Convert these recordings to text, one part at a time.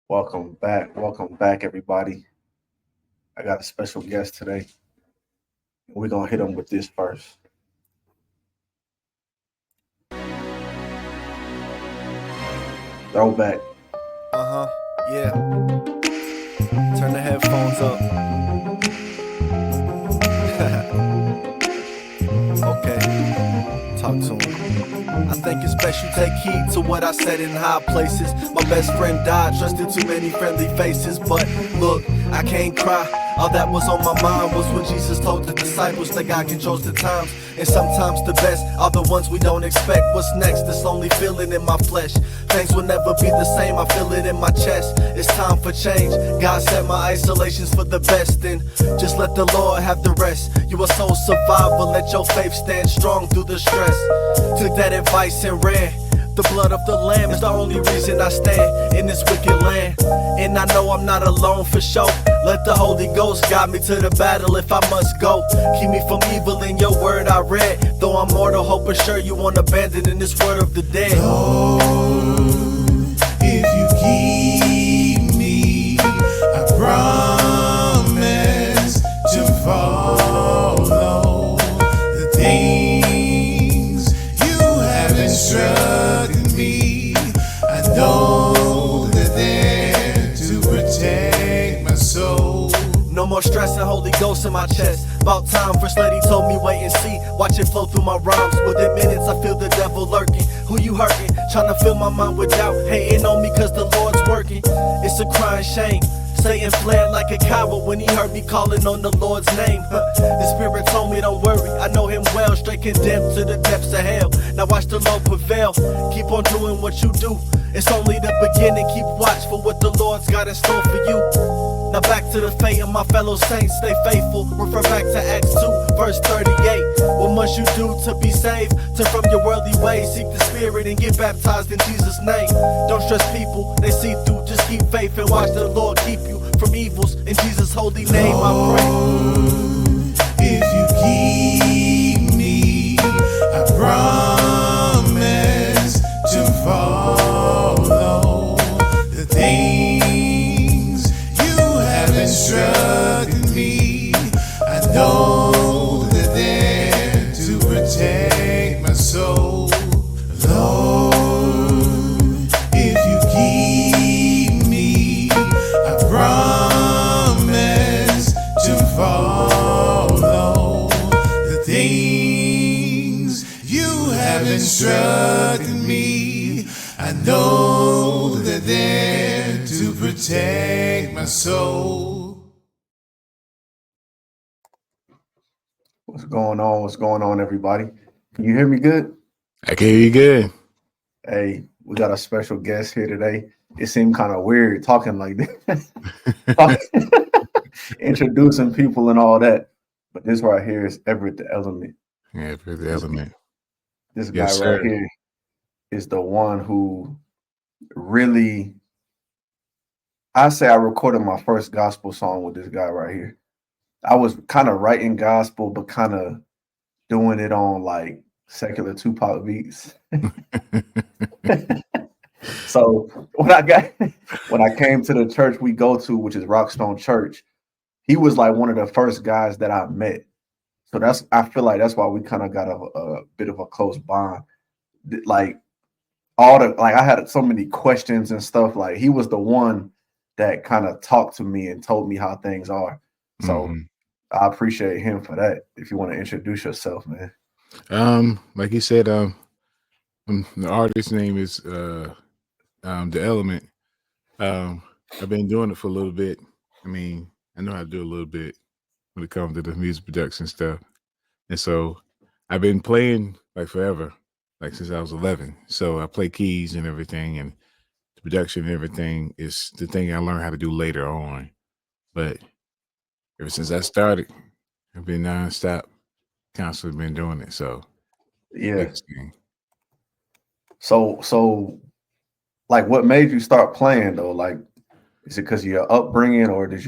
Welcome back, everybody. I got a special guest today. We're gonna hit him with this first. Throwback. Uh huh. Yeah. Turn the headphones up. Okay. Talk to him. I think it's best you take heed to what I said in high places. My best friend died, trusted too many friendly faces. But look, I can't cry. All that was on my mind was when Jesus told the disciples that God controls the times. And sometimes the best are the ones we don't expect. What's next? This lonely feeling in my flesh. Things will never be the same, I feel it in my chest. It's time for change. God set my isolations for the best. And just let the Lord have the rest. You a soul survivor, let your faith stand strong through the stress. Took that advice and ran. The blood of the Lamb is the only reason I stand in this wicked land. And I know I'm not alone for sure. Let the Holy Ghost guide me to the battle if I must go. Keep me from evil in your word I read. Though I'm mortal, hope assure you won't abandon in this word of the dead. Lord, if you keep me, I promise to follow the things you have instructed me. I know that they're to protect my soul. No more stress and Holy Ghost in my chest. About time, First Lady told me wait and see. Watch it flow through my rhymes. Within minutes I feel the devil lurking. Who you hurting? Trying to fill my mind with doubt. Hating on me cause the Lord's working. It's a crying shame. Satan fled like a coward when he heard me calling on the Lord's name. The Spirit told me don't worry, I know him well. Straight condemned to the depths of hell. Now watch the Lord prevail. Keep on doing what you do. It's only the beginning. Keep watch for what the Lord's got in store for you. Now back to the fate of my fellow saints, stay faithful. Refer back to Acts 2, verse 38. What must you do to be saved? Turn from your worldly ways, seek the Spirit and get baptized in Jesus' name. Don't stress people, they see through. Just keep faith and watch the Lord keep you from evils. In Jesus' holy name I pray. If you keep me, I promise to follow the things you have instructed me. I know that they're to protect my soul. Lord, if you keep me, I promise to follow the things you have instructed me. I know that they're to protect my soul. What's going on? What's going on, everybody? Can you hear me good? I can hear you good. Hey, we got a special guest here today. It seemed kind of weird talking like this, introducing people and all that. But this right here is Everett the Element. Yeah, for the element. This guy Yes, right sir. here is the one who really, I say I recorded my first gospel song with this guy right here. I was kind of writing gospel, but kind of doing it on like secular Tupac beats. So when I came to the church we go to, which is Rockstone Church, he was like one of the first guys that I met. So I feel like that's why we kind of got a bit of a close bond. Like I had so many questions and stuff. Like he was the one that kind of talked to me and told me how things are. So hmm I appreciate him for that. If you want to introduce yourself, man. Like you said, the artist's name is the element. Um, I've been doing it for a little bit. I mean, I know how to do a little bit when it comes to the music production stuff. And so I've been playing like forever, like since I was 11. So I play keys and everything, and the production and everything is the thing I learned how to do later on. But ever since I started, I've been nonstop, constantly been doing it. So Yeah. biggest thing. So like what made you start playing though? Like is it because of your upbringing or is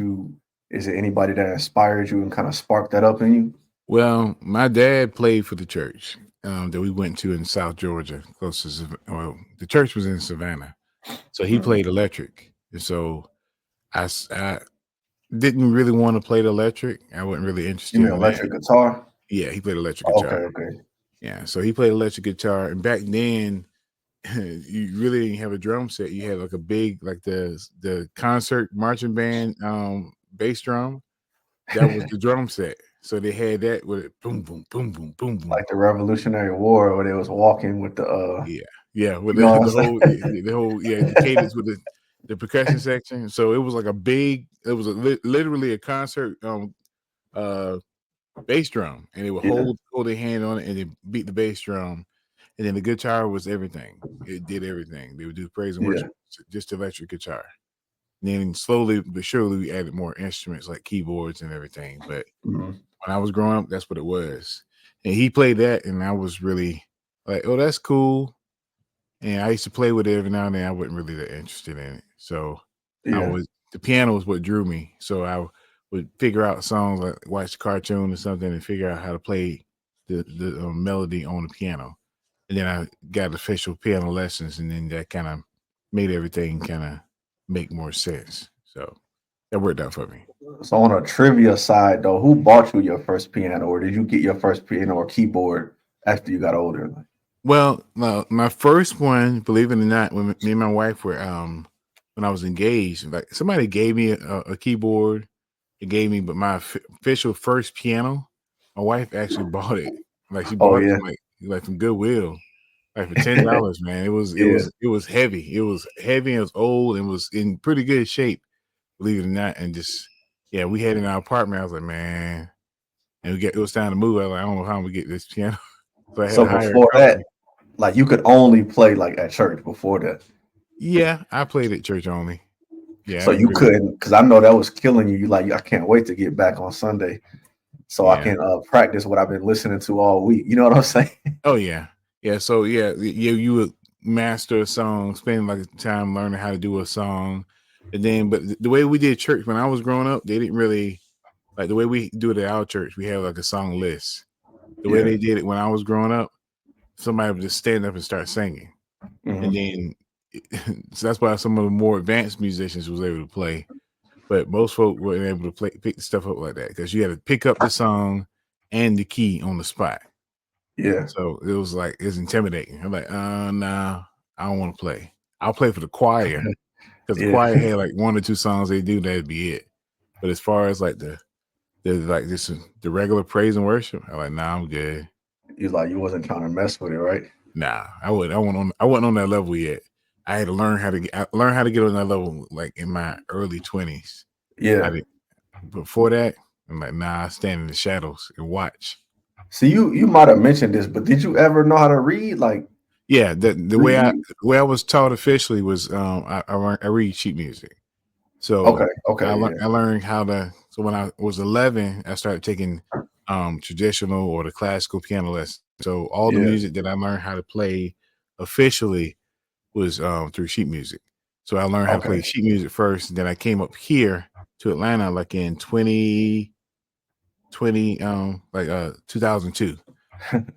it anybody that inspired you and kind of sparked that up in you? Well, my dad played for the church that we went to in South Georgia, close to well, the church was in Savannah, so he Mhm. played electric. And so I didn't really want to play the electric. I wasn't really You interested mean in that. electric guitar? Yeah, he played electric Oh, okay, guitar. okay. Yeah, so he played electric guitar, and back then you really didn't have a drum set. You had like a big, like the concert marching band bass drum. That was the drum set. So they had that with it, boom, boom, boom, boom, boom, boom. Like the Revolutionary War, where they was walking with the Yeah, with you know what I'm the saying? whole the cadence with the percussion section. So it was like it was literally a concert uh bass drum, and they would Yeah. hold their hand on it and they beat the bass drum, and then the guitar was everything. It did everything. They would do praise and Yeah. worship, just electric guitar. And then slowly but surely we added more instruments like keyboards and everything. But Mhm. when I was growing up, that's what it was. And he played that, and I was really like, "Oh, that's cool." And I used to play with it every now and then. I wasn't really that interested in it, so Yeah. the piano was what drew me. So I would figure out songs, like watch the cartoon or something, and figure out how to play the melody on the piano. And then I got official piano lessons, and then that kind of made everything kind of make more sense. So that worked out for me. So on a trivia side though, who bought you your first piano, or did you get your first piano or keyboard after you got older? Well, my first one, believe it or not, when me and my wife were when I was engaged, like somebody gave me a keyboard. It gave me, but my official first piano, my wife actually bought it. Like she Oh bought it yeah. from like from Goodwill, like for $10, man. Yeah. It was heavy. It was heavy and it was old and was in pretty good shape, believe it or not. And just yeah, we had it in our apartment. I was like, man, and it was time to move. I was like, I don't know how we get this piano. So I had So to hire a before that, company. like you could only play like at church before that. Yeah, I played at church only. Yeah, I So didn't you really. couldn't, because I know that was killing you. You like, I can't wait to get back on Sunday so I Yeah. can practice what I've been listening to all week. You know what I'm saying? Oh yeah, yeah. So yeah, you would master a song, spend like time learning how to do a song, and then but the way we did church when I was growing up, they didn't really like the way we do it at our church. We have like a song list. The way Yeah. they did it when I was growing up, somebody would just stand up and start singing, and Mhm. then so that's why some of the more advanced musicians was able to play. But most folk weren't able to pick the stuff up like that because you had to pick up the song and the key on the spot. Yeah. So it was like it's intimidating. I'm like, nah, I don't want to play. I'll play for the choir because the Yeah. choir had like one or two songs they do, that'd be it. But as far as like the like this the regular praise and worship, I'm like, nah, I'm good. You like you wasn't trying to mess with it, right? Nah, I wasn't on that level yet. I had to learn how to learn how to get on that level like in my early 20s. I Yeah. did before that. I'm like, nah, I stand in the shadows and watch. So you might have mentioned this, but did you ever know how to read? Like Yeah, the read? way I was taught officially was I read sheet music. Okay. So Okay. Yeah. I learned how to. So when I was 11, I started taking traditional or the classical piano lessons. So all the Yeah. music that I learned how to play officially was through sheet music. So I learned how to Okay. play sheet music first. Then I came up here to Atlanta like in 2020, 2002.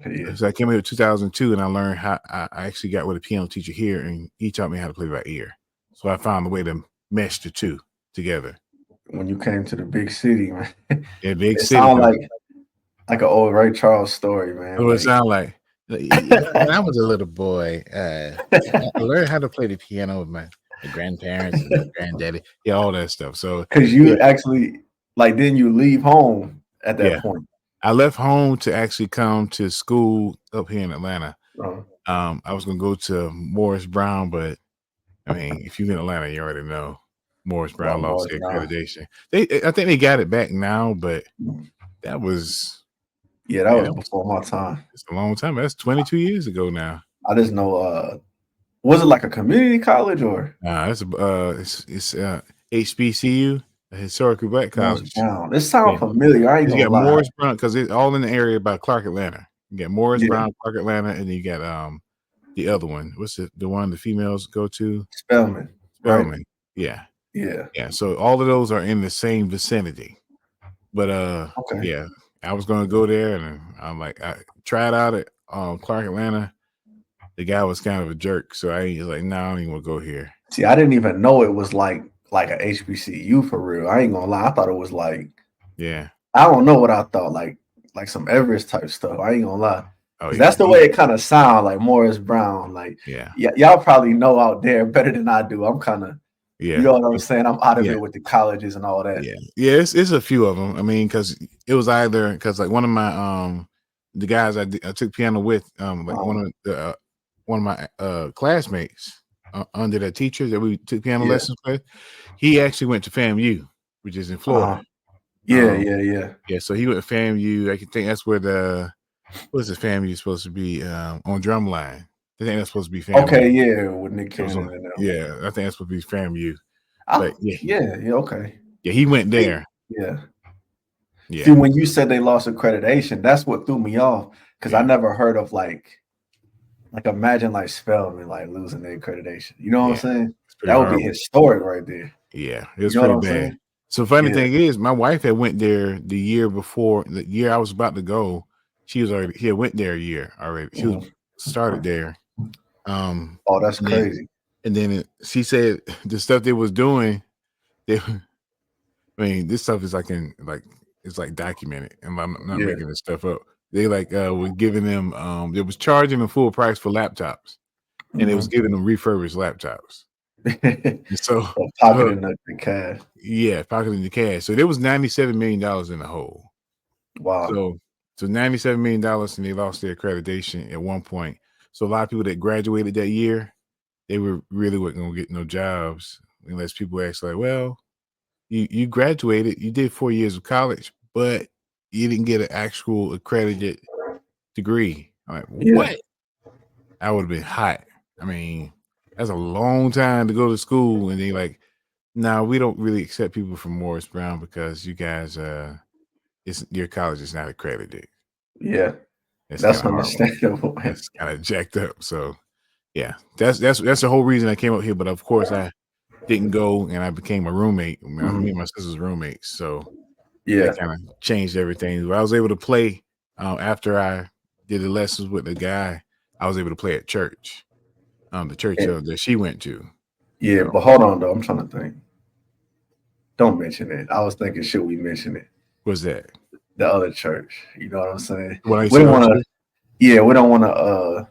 Yeah. So I came here in 2002, and I learned how I actually got with a piano teacher here, and he taught me how to play by ear. So I found a way to mesh the two together. When you came to the big city, man, In a big it city, sounded because like an old Ray Charles story, man. what it Like sound like. When I was a little boy, I learned how to play the piano with my grandparents and my granddaddy, yeah, all that stuff. So because yeah, you actually like didn't you leave home at that yeah, point? I left home to actually come to school up here in Atlanta. Uh, I was gonna go to Morris Brown, but I mean, if you're in Atlanta, you already know Morris about Brown lost Morris their now. accreditation. I think they got it back now, but that was, Yeah, that man, was that was before my time. it's a long time. That's 22 years ago now. I just know was it like a community college or That's it's HBCU, a historically black Morris college. Brown? This Yeah, sounds familiar. I ain't you gonna got lie. Morris Brown because it's all in the area by Clark Atlanta. You got Morris Yeah, Brown, Clark Atlanta, and then you got the other one. What's the one the females go to? Spelman, right? Spelman. Yeah. Yeah. Yeah, so all of those are in the same vicinity. But Okay. yeah, I was gonna go there and I'm like I tried out at Clark Atlanta. the guy was kind of a jerk. So I ain't like, no, I don't even want to go here. See, I didn't even know it was like a HBCU for real. I ain't gonna lie. I thought it was like, Yeah. I don't know what I thought, like some Everest type stuff. I ain't gonna lie. Oh, yeah. That's the way it kind of sounds, like Morris Brown. Like, yeah, y'all probably know out there better than I do. I'm kind of, yeah. You know what I'm saying? I'm out of it with the colleges and all that. Yeah, yeah. It's a few of them. I mean, because it was either because like one of my the guys I took piano with, like one of my classmates under that teacher that we took piano lessons with, he actually went to FAMU, which is in Florida. Yeah. So he went to FAMU. I can think that's where what's the FAMU supposed to be on Drumline. I think that's supposed to be FAMU. Okay, yeah, with Nick Cannon. Yeah, I think that's supposed to be FAMU. But okay. Yeah, he went there. Yeah. Yeah. See, when you said they lost accreditation, that's what threw me off because I never heard of like imagine like Spelman like losing their accreditation. You know what I'm saying? That would be historic right there. Yeah, it was pretty bad. So funny thing is, my wife had went there the year before, the year I was about to go. He had went there a year already. She was started there. Oh, that's crazy. And then she said the stuff they was doing, I mean, this stuff is it's like documented, and I'm not making this stuff up. They were giving them, they was charging them full price for laptops, and it was giving them refurbished laptops. So pocketing the cash. Yeah, pocketing the cash. So there was $97 million in the hole. Wow. So $97 million, and they lost their accreditation at one point. So a lot of people that graduated that year, they were really wasn't gonna get no jobs unless people asked like, well, you graduated, you did 4 years of college, but you didn't get an actual accredited degree. I'm like, what? I would have been hot. I mean, that's a long time to go to school, and they like, no, we don't really accept people from Morris Brown because you guys, your college is not accredited. Yeah, that's understandable. That's kind of jacked up. So, yeah, that's the whole reason I came up here. But of course, I didn't go, and I became a roommate. Me and my sister's roommates. So, that kind of changed everything. But I was able to play after I did the lessons with the guy. I was able to play at church, the church that she went to. Yeah, but hold on though. I'm trying to think. Don't mention it. I was thinking, should we mention it? What's that? The other church. You know what I'm saying? We don't want to. Yeah, we don't want to.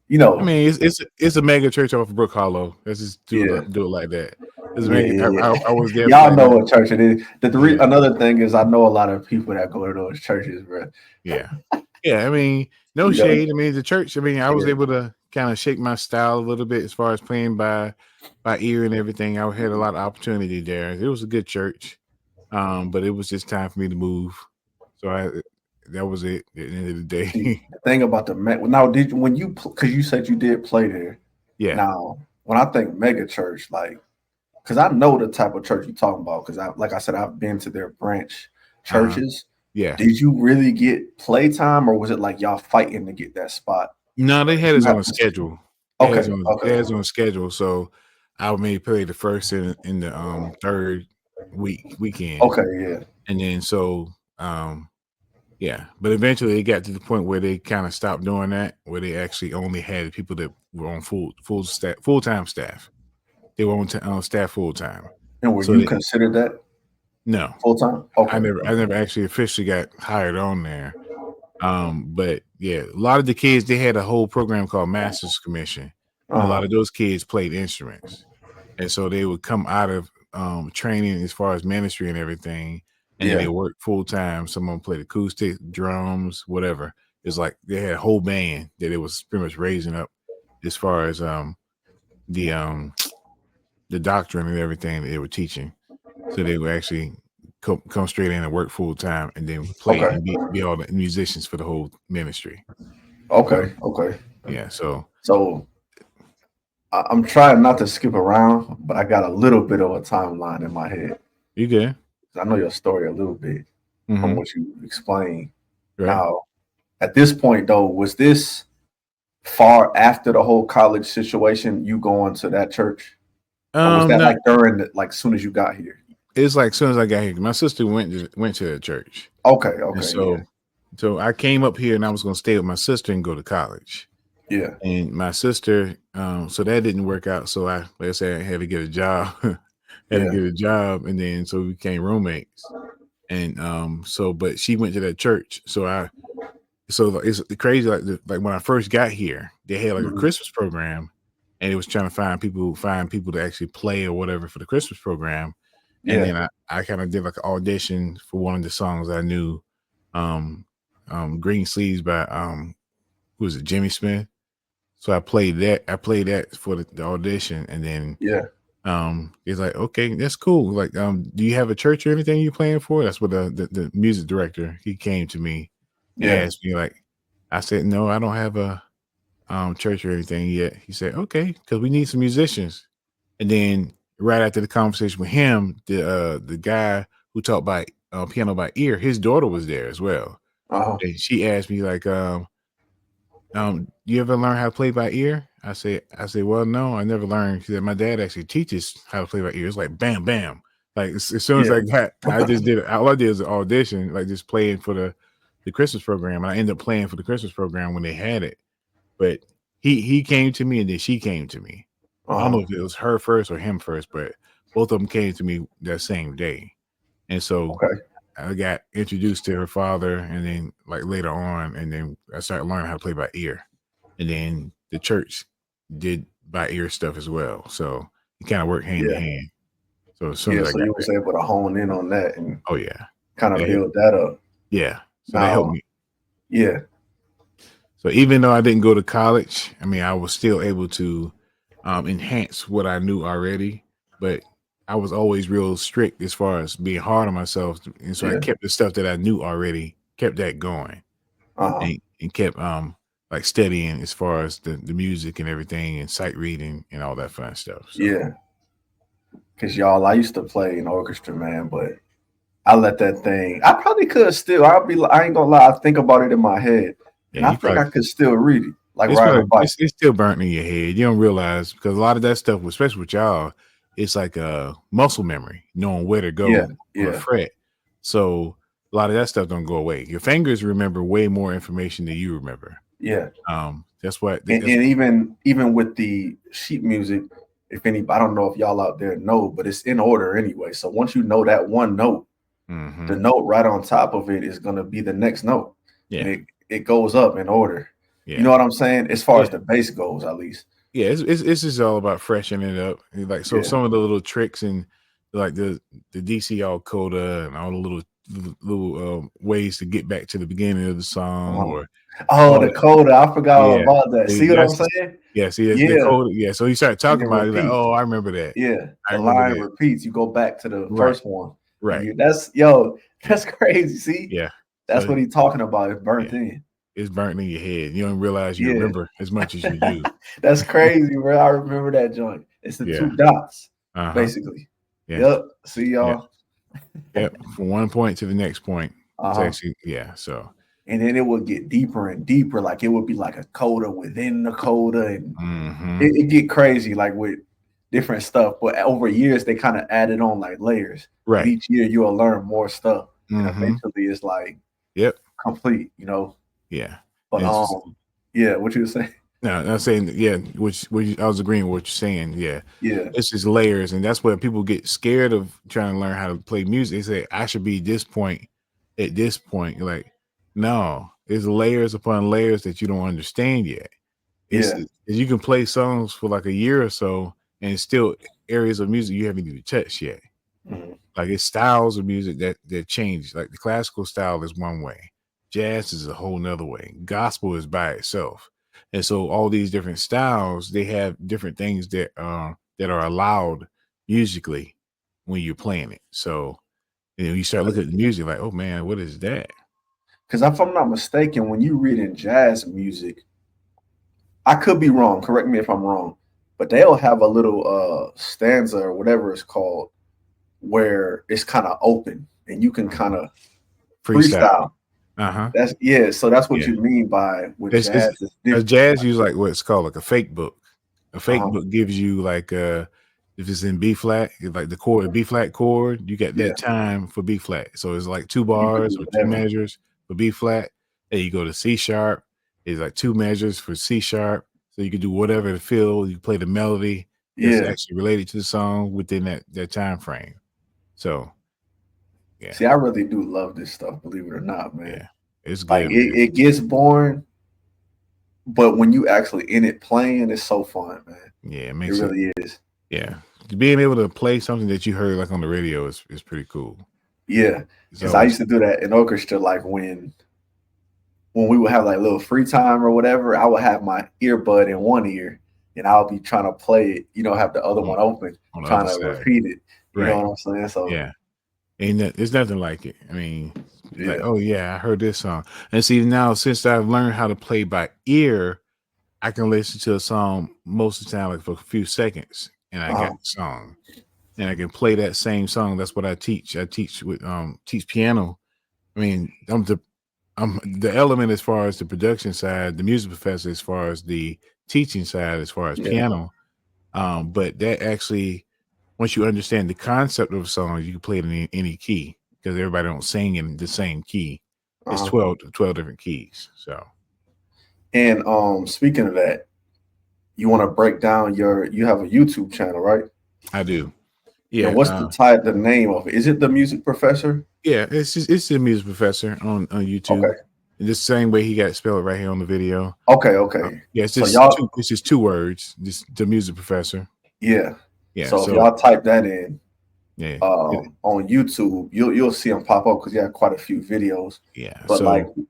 You know, I mean, it's a mega church off of Brook Hollow. Let's just do it like that. I was there. Y'all know what church it is. Another thing is, I know a lot of people that go to those churches, bro. Yeah. I mean, no shade. I mean, the church. I mean, I was able to kind of shape my style a little bit as far as playing by ear and everything. I had a lot of opportunity there. It was a good church, but it was just time for me to move. So that was it at the end of the day. The thing about now, because you said you did play there. Yeah. Now, when I think mega church, like, because I know the type of church you're talking about, because like I said, I've been to their branch churches. Yeah. Did you really get playtime, or was it like y'all fighting to get that spot? No, they had us on a schedule. Okay. They had us on a schedule, so I may play the first in the third weekend. Okay, yeah. And then but eventually it got to the point where they kind of stopped doing that, where they actually only had people that were on full-time staff. They were on staff full-time. And were you considered that? No. Full-time? Okay. I never actually officially got hired on there. But yeah, a lot of the kids, they had a whole program called Master's Commission. A lot of those kids played instruments. And so they would come out of training as far as ministry and everything, and they worked full-time. Some of them played acoustic, drums, whatever. It's like they had a whole band that it was pretty much raising up as far as the doctrine and everything that they were teaching. So they would actually come straight in and work full-time and then play and be all the musicians for the whole ministry. Okay. Yeah, so I'm trying not to skip around, but I got a little bit of a timeline in my head. You good? I know your story a little bit from what you explained. Right. Now, at this point, though, was this far after the whole college situation, you going to that church? Or was that like during, like, soon as you got here? It's like as soon as I got here. My sister went to the church. Okay. And so I came up here and I was going to stay with my sister and go to college. Yeah. And my sister, so that didn't work out. So like I said, I had to get a job, Yeah. and then so we became roommates. And so, but she went to that church. So like, it's crazy. Like when I first got here, they had like a Mhm. Christmas program, and it was trying to find people to actually play or whatever for the Christmas program. And Yeah. then I kind of did like an audition for one of the songs I knew, um, Green Sleeves by who was it, Jimmy Smith. So I played that. I played that for the audition, and then Yeah. he's like, okay, that's cool. Like, do you have a church or anything you playing for? That's what the music director, he came to me and Yeah. asked me, like, I said, no, I don't have a church or anything yet. He said, okay, because we need some musicians. And then right after the conversation with him, the guy who taught by piano by ear, his daughter was there as well. Uh-huh. And she asked me, like, you ever learn how to play by ear? I said, well, no, I never learned. She said, my dad actually teaches how to play by ear. It's like bam, bam. Like as soon as Yeah. I got, I just did it. All I did was an audition, like just playing for the Christmas program. And I ended up playing for the Christmas program when they had it. But he came to me and then she came to me. I don't know Uh-huh. if it was her first or him first, but both of them came to me that same day. And so Okay. I got introduced to her father, and then like later on, and then I started learning how to play by ear. And then the church did by ear stuff as well. So it kind of worked hand in Yeah. hand. So as soon Yeah. as I So got you there, was able to hone in on that and oh yeah, kind of that helped. build that up. Yeah. So that helped Now, me. yeah. So even though I didn't go to college, I mean, I was still able to enhance what I knew already, but I was always real strict as far as being hard on myself. And so I Yeah. kept the stuff that I knew already, kept that going. Uh-huh. And kept like studying as far as the music and everything and sight reading and all that fun stuff. So Yeah. Because y'all, I used to play in orchestra, man, but I let that thing. I probably could still. I ain't gonna lie. I think about it in my head, and yeah, I you think probably I could still read it, like it's riding a probably bike. it's still burnt in your head. You don't realize because a lot of that stuff, especially with y'all, it's like a muscle memory, knowing where to Yeah, go on a yeah, fret. So a lot of that stuff don't go away. Your fingers remember way more information than you remember. yeah. That's what And even with the sheet music, if any, I don't know if y'all out there know, but it's in order anyway. So once you know that one note, the note right on top of it is gonna be the next note, and yeah, it goes up in order. You yeah, know what I'm saying? As far yeah. as the bass goes, at least. Yeah, it's just all about freshening it up. And like so, Yeah. some of the little tricks and like the DCL coda and all the little ways to get back to the beginning of the song Uh-huh. or Oh, all the that. coda. I forgot all Yeah, about that. see, See what I'm saying? yeah. See, that's the Yeah. coda. Yeah, so he started And talking it about it. Like, repeats. oh, I remember that. Yeah, I the remember line that. repeats. You go back to the Right, first one, and right. that's crazy. See, Yeah. that's So what he's talking about. It's burnt yeah, in. it's burnt in your head. You don't realize you Yeah, remember as much as you do. that's crazy, bro. I remember that joint. It's the Yeah. two dots, Uh-huh. basically. Yeah. Yep. See Yeah. y'all. Yep. From one point to the next point. It's Uh-huh. actually yeah. So And then it would get deeper and deeper. Like it would be like a coda within the coda, and it get crazy, like with different stuff. But over years, they kind of added on like layers. But right. each year, you'll learn more stuff, and Mm-hmm. eventually, it's like Yep. complete. You know. Yeah. But And it's just yeah, what you were saying? no, I'm saying yeah, which I was agreeing with what you're saying. Yeah. Yeah, It's just layers, and that's where people get scared of trying to learn how to play music. They say I should be this point at this point. You're like, no, there's layers upon layers that you don't understand yet. yeah, You can play songs for like a year or so, and it's still areas of music you haven't even touched yet. mhm, Like it's styles of music that change. Like the classical style is one way, jazz is a whole nother way, gospel is by itself. And so all these different styles, they have different things that are allowed musically when you're playing it. So you start looking at the music like, oh man, what is that? because if I'm not mistaken, when you read in jazz music, I could be wrong. Correct me if I'm wrong, but they'll have a little stanza or whatever it's called where it's kind of open and you can kind of Freestyle. freestyle. Uh-huh. That's yeah. So that's what Yeah. you mean by with It's jazz. It's different. jazz use like what's called like a fake book. A fake Uh-huh. book gives you like if it's in B flat, like the chord B flat chord, you get Yeah, that time for B flat. So it's like two you could bars do or two whatever. measures for B flat. Then you go to C sharp, It's like 2 measures for C sharp, so you can do whatever to feel. You play the melody that's Yeah. actually related to the song within that time frame. So yeah, See, I really do love this stuff, believe it or not, man. yeah, it's Like good, man. it gets boring, but when you actually in it playing, it's so fun, man. Yeah, it It makes it. really is. Yeah, being able to play something that you heard like on the radio is pretty cool. Yeah. It's Because I always used to do that in orchestra, like when we would have like little free time or whatever, I would have my earbud in one ear and I'll be trying to play it, have the other on, one open, on the trying other to side, repeat it. You know right? what I'm saying? So Yeah, there's nothing like it. I mean, like, yeah. oh yeah, I heard this song, and see now since I've learned how to play by ear, I can listen to a song most of the time, like for a few seconds, and I got Uh-huh. the song, and I can play that same song. That's what I teach. I teach with teach piano. I mean, I'm the element as far as the production side, the music professor as far as the teaching side, as far as Yeah. piano. But that actually, once you understand the concept of a song, you can play it in any key because everybody don't sing in the same key. It's Uh-huh. 12 different keys. So And speaking of that, you want to break down you have a YouTube channel, right? I do. And Yeah. what's the name of it? Is it Damusic Professor? Yeah, it's the music professor on YouTube. Okay. In the same way he got it spelled right here on the video. Okay. Yeah, So y'all, it's just 2 words. Just the music professor. yeah. Yeah. So if So y'all type that in yeah, on YouTube, you'll see them pop up because you have quite a few videos. yeah. But like, So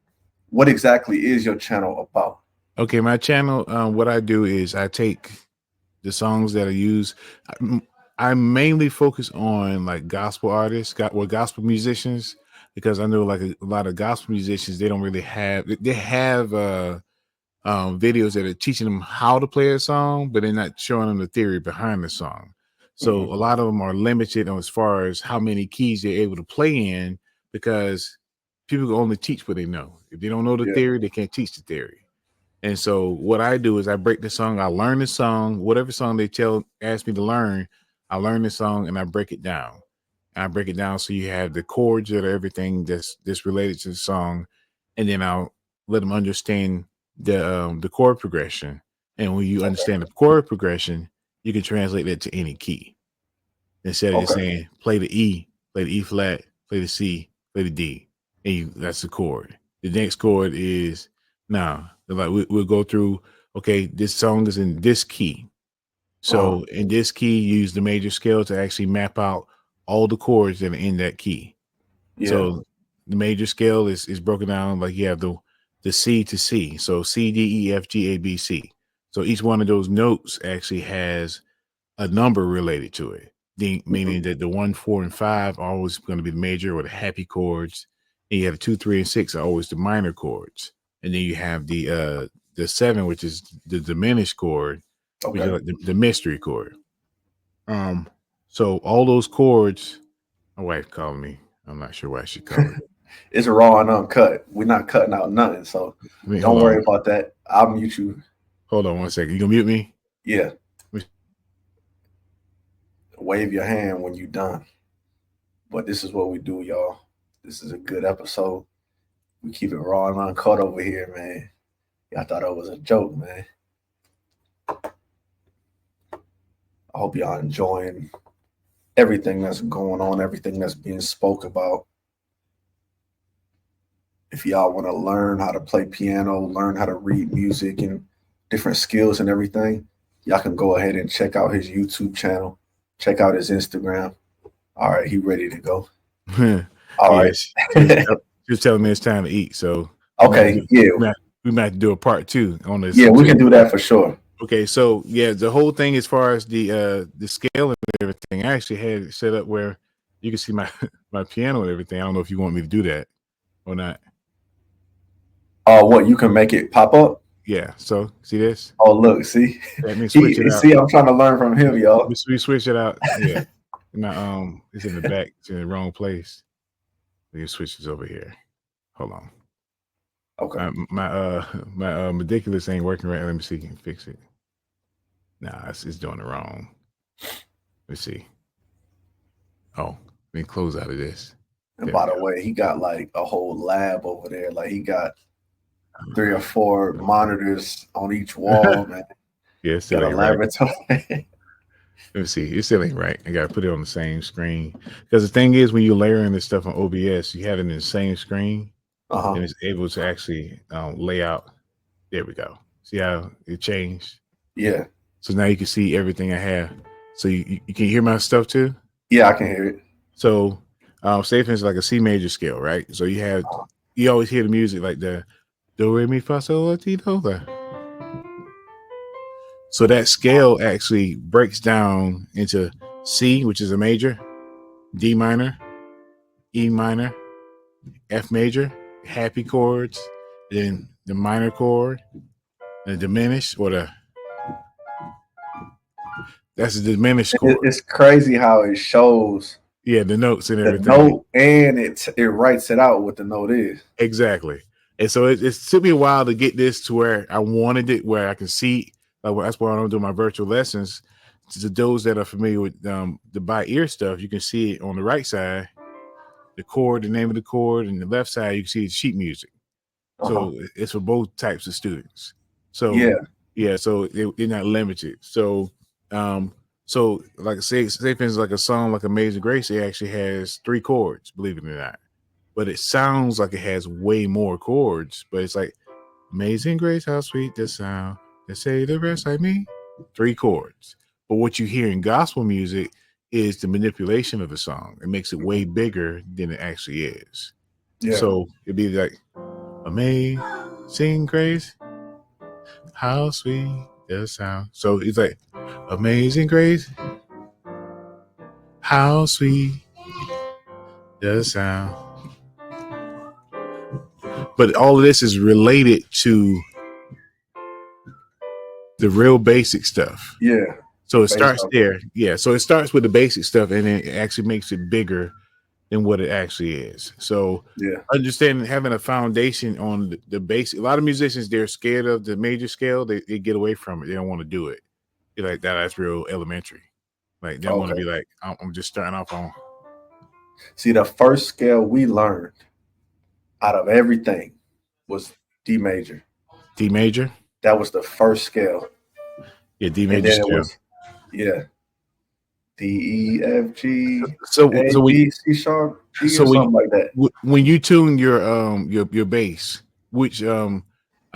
what exactly is your channel about? okay, my channel. What I do is I take the songs that I use. I mainly focus on like gospel artists, gospel musicians, because I know like a lot of gospel musicians they don't really have. They have videos that are teaching them how to play a song, but they're not showing them the theory behind the song. So Mhm. a lot of them are limited on as far as how many keys they're able to play in, because people can only teach what they know. If they don't know the Yeah. theory, they can't teach the theory. And so what I do is I break the song, I learn the song, whatever song they ask me to learn, I learn the song and I break it down. And I break it down so you have the chords that are everything that's related to the song, and then I'll let them understand the chord progression. And when you Okay. understand the chord progression, you can translate that to any key. Instead of just Okay. saying play the E flat, play the C, play the D, and that's the chord. The next chord is now like we'll go through. Okay, this song is in this key. Uh-huh. So in this key, use the major scale to actually map out all the chords that are in that key. Yeah. So the major scale is broken down like you have the C to C. So C, D, E, F, G, A, B, C. So each one of those notes actually has a number related to it. Mhm. Meaning that the 1, 4, and 5 are always going to be the major or the happy chords. And you have 2, 3, and 6 are always the minor chords. And then you have the 7, which is the diminished chord, which is Okay. like the mystery chord. So all those chords, my wife called me. I'm not sure why she called me. It's raw and uncut. We're not cutting out nothing. So I mean, don't worry about that. I'll mute you. hold on 1 second. You gonna mute me? Yeah. Wave your hand when you're done. But this is what we do, y'all. This is a good episode. We keep it raw and uncut over here, man. Y'all thought it was a joke, man. I hope y'all enjoying everything that's going on, everything that's being spoke about. If y'all want to learn how to play piano, learn how to read music and different skills and everything, y'all can go ahead and check out his YouTube channel. Check out his Instagram. All right, he ready to go. All right. Yes. She was telling me it's time to eat. So Okay, yeah. we might have to do a part 2 on this. Yeah, we can do that for sure. Okay, so yeah, the whole thing as far as the scale and everything, I actually had it set up where you can see my my piano and everything. I don't know if you want me to do that or not. What, you can make it pop up? Yeah. So see this? Oh, look, see, Let me switch it out. see, I'm trying to learn from him, y'all. We switch it out. Yeah. Now it's in the back. It's in the wrong place. We can switch this over here. Hold on. Okay. My ridiculous ain't working right. Let me see if I can fix it. Nah, it's doing it wrong. Let's see. Oh, let me close out of this. And There by we the go. way, he got like a whole lab over there. Like he got 3 or 4 monitors on each wall, man. Yeah, it still Got a ain't right. laboratory. Let me see. It still ain't right. I gotta put it on the same screen. Because the thing is, when you're layering this stuff on OBS, you have it in the same screen, and it's able to actually lay out. There we go. See how it changed? Yeah. So now you can see everything I have. So you can hear my stuff too? Yeah, I can hear it. So say for instance, like a C major scale, right? So you always hear the music like the do re mi fa sol la ti do la. So that scale actually breaks down into C, which is a major, D minor, E minor, F major, happy chords, then the minor chord, the diminished, that's the diminished chord. It's crazy how it shows Yeah, the notes and the everything. note, and it writes it out what the note is. Exactly. And so it took me a while to get this to where I wanted it, where I can see. That's why I don't do my virtual lessons. To those that are familiar with the by ear stuff, you can see it on the right side, the chord, the name of the chord, and the left side you can see the sheet music. So it's for both types of students. So yeah, so they're not limited. So like say for instance, like a song like Amazing Grace, it actually has 3 chords, believe it or not. But it sounds like it has way more chords. But it's like Amazing Grace, how sweet the sound. They say the rest like me. 3 chords. But what you hear in gospel music is the manipulation of the song. It makes it way bigger than it actually is. Yeah. So it'd be like Amazing Grace, how sweet the sound. So it's like Amazing Grace, how sweet the sound. But all of this is related to the real basic stuff. Yeah. So it starts there. Yeah. So it starts with the basic stuff, and it actually makes it bigger than what it actually is. So understanding, having a foundation on the basic. A lot of musicians, they're scared of the major scale. They get away from it. They don't want to do it. You're like, that's real elementary. Like they don't want to be like, I'm just starting off on. See, the first scale we learned out of everything was D major. D major? That was the first scale. Yeah, D major scale. D, E, F, G, so B, C sharp, G, or something like that. When you tune your bass, which I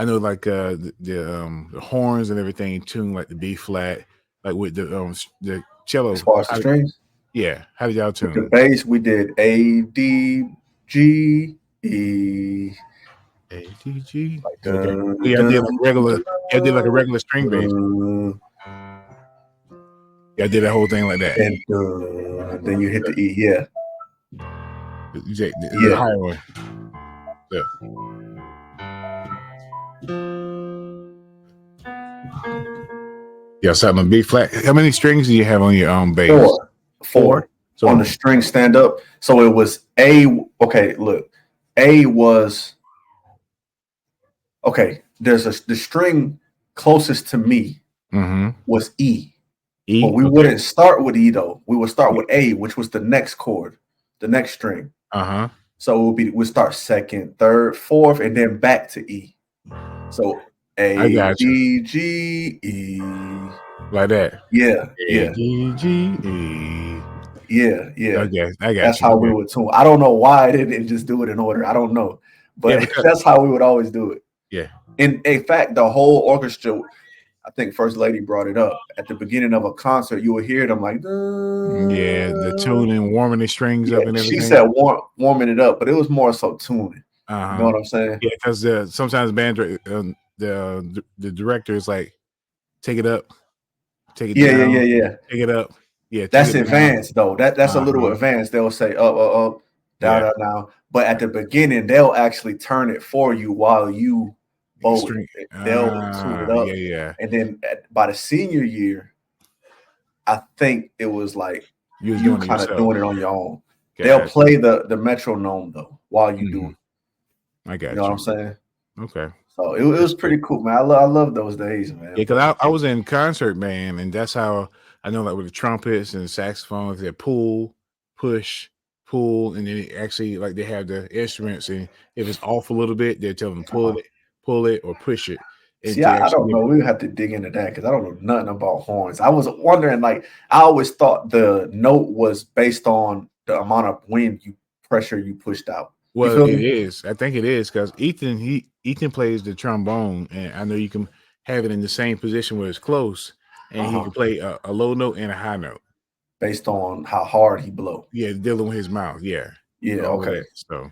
know like the horns and everything tune like the B flat, like with the cello. As far as the strings? Yeah. How did y'all tune? With the bass, we did A, D, G, E. A, D, G. Like, okay. Yeah, I did like regular. I did like a regular string bass. Yeah, I did that whole thing like that. And then you hit the E. Yeah. The higher one. Yeah, something on B flat. How many strings do you have on your bass? 4. So on the string stand up. So it was A. Okay, look. A was there's the string closest to me was E. But we wouldn't start with E though. We would start with A, which was the next chord, the next string. So we'd start second, third, fourth, and then back to E. So A, D, G, E. Like that. Yeah. A, D, G, E. Yeah. Okay, I got That's how we would tune. I don't know why I didn't just do it in order. I don't know. But that's how we would always do it. Yeah. In fact, the whole orchestra, I think First Lady brought it up. At the beginning of a concert, you would hear them like, the tuning, warming the strings up and everything. She said warming it up, but it was more so tuning. You know what I'm saying? Yeah, because sometimes band the director is like, take it up, take it down. Yeah. Take it up. Yeah, that's advanced though. That's a little advanced. They'll say up, down, down. But at the beginning, they'll actually turn it for you while you both. They'll tune it up. Yeah. And then by the senior year, I think it was like you kind of doing it on your own. They'll play the metronome though while you do it. I got you. You know what I'm saying? Okay. So it was pretty cool, man. I love those days, man. Yeah, because I was in concert band, and that's how I know, like with the trumpets and the saxophones, they pull, push, pull, and then actually like they have the instruments, and if it's off a little bit, they're telling them pull pull it or push it. See, I don't know. We have to dig into that because I don't know nothing about horns. I was wondering, like, I always thought the note was based on the amount of wind pressure you pushed out. You Well, feel it me? is. I think it is because Ethan plays the trombone, and I know you can have it in the same position where it's close, and he can play a low note and a high note based on how hard he blow. Yeah, dealing with his mouth. Yeah, all of Okay. that. So,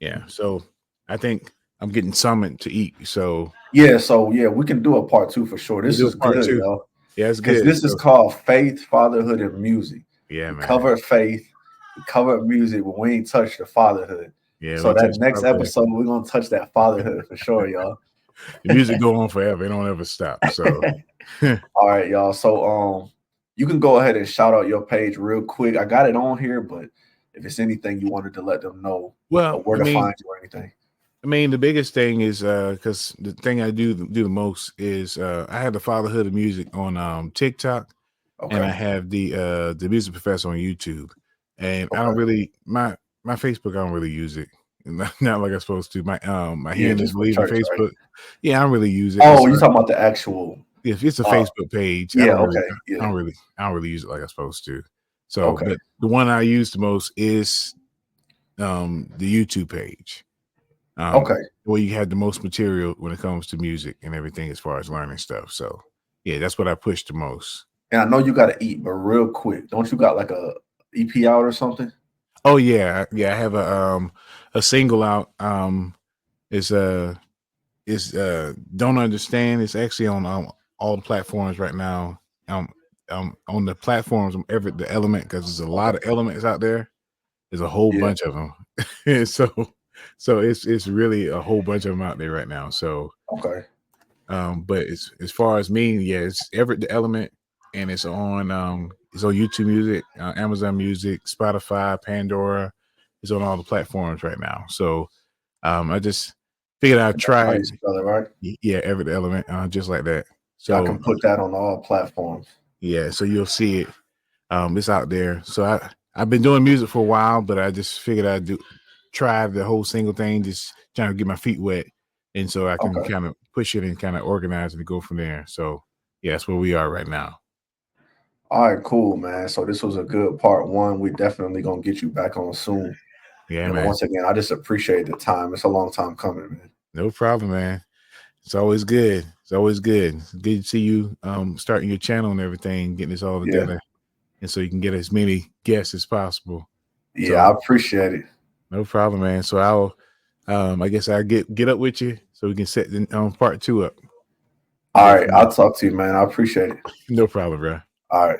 yeah. So I think I'm getting summoned to eat. So yeah, we can do a part 2 for sure. This is good, yo. Yeah, it's Because good. this is called Faith, Fatherhood, and Music. Yeah, we man. covered faith, we covered music, but we ain't touched the fatherhood. Yeah. So that next episode, we're gonna touch that fatherhood for sure, y'all. The music go on forever; it don't ever stop. So, all right, y'all. So, you can go ahead and shout out your page real quick. I got it on here, but if it's anything you wanted to let them know, well, where to find you or anything. I mean, the biggest thing is because the thing I do the most is I have the Fatherhood of Music on TikTok, and I have the Damuscprofessor on YouTube. And I don't really my Facebook, I don't really use it. Not like I'm supposed to. My hand is leaving Facebook. Right? Yeah, I don't really use it. Oh, you're talking about the actual. If it's a Facebook page, yeah, I don't really use it like I'm supposed to. So, but the one I use the most is the YouTube page. Where you have the most material when it comes to music and everything as far as learning stuff. So yeah, that's what I push the most. And I know you got to eat, but real quick, don't you got like a EP out or something? Oh yeah, I have a single out. It's Don't Understand. It's actually on all the platforms right now. On the platforms of Everett da Element, because there's a lot of elements out there. There's a whole bunch of them. So it's really a whole bunch of them out there right now. So but as far as me, yeah, it's Everett da Element, and it's on YouTube Music, Amazon Music, Spotify, Pandora. It's on all the platforms right now. So I just figured I'd try it. Right? Yeah, Everett da Element, just like that. So I can put that on all platforms. Yeah, so you'll see it. It's out there. So I've been doing music for a while, but I just figured I'd try the whole single thing, just trying to get my feet wet, and so I can kind of push it and kind of organize it and go from there. So yeah, that's where we are right now. All right, cool, man. So this was a good part 1. We definitely gonna get you back on soon. Yeah, man. Once again, I just appreciate the time. It's a long time coming, man. No problem, man. It's always good. It's always good. It's good to see you starting your channel and everything, getting this all together, and so you can get as many guests as possible. Yeah, so, I appreciate it. No problem, man. So I'll I guess I'll get up with you so we can set part 2 up. All right, I'll talk to you, man. I appreciate it. No problem, bro. All right.